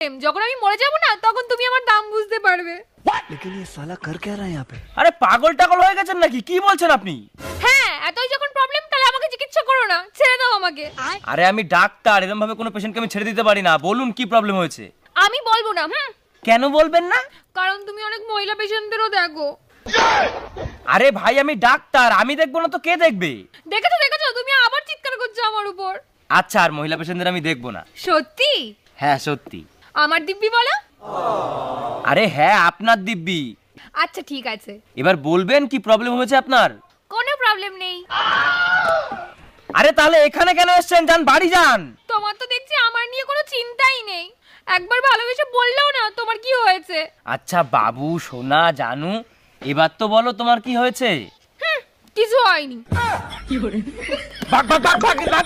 যখন আমি মরে যাব না তখন তুমি আমার দাম বুঝতে পারবে। लेकिन ये साला कर क्या रहा है यहाँ पे? আরে পাগল টাগল হয়ে গেছেন নাকি? কি বলছেন আপনি? হ্যাঁ, এতই যখন প্রবলেম তাহলে আমাকে চিকিৎসা করো না, ছেড়ে দাও আমাকে। আরে আমি ডাক্তার, এরকম ভাবে কোনো পেশেন্টকে আমি ছেড়ে দিতে পারি না। বলুন কি প্রবলেম হয়েছে? আমি বলবো না। কেন বলবেন না? কারণ তুমি অনেক মহিলা পেশেন্টদেরও দেখো। আরে ভাই আমি ডাক্তার, আমি দেখবো না তো কে দেখবে? দেখেছো তুমি আবার চিৎকার করছো আমার উপর। আচ্ছা, আর মহিলা পেশেন্টদের আমি দেখবো না। সত্যি? হ্যাঁ সত্যি। আমার দিব্যি বলো। আরে হ্যাঁ, আপনার দিব্যি। আচ্ছা ঠিক আছে, এবার বলবেন কি প্রবলেম হয়েছে আপনার? কোনো প্রবলেম নেই। আরে তাহলে এখানে কেন এসেছেন? যান বাড়ি যান। তোমার তো দেখছি আমার নিয়ে কোনো চিন্তাই নেই। একবার ভালোবেসে বললেও না তোমার কি হয়েছে। আচ্ছা বাবু সোনা জানু, এবার তো বলো তোমার কি হয়েছে? কিছু হয়নি। ভাগ ভাগ ভাগ ভাগ ভাগ।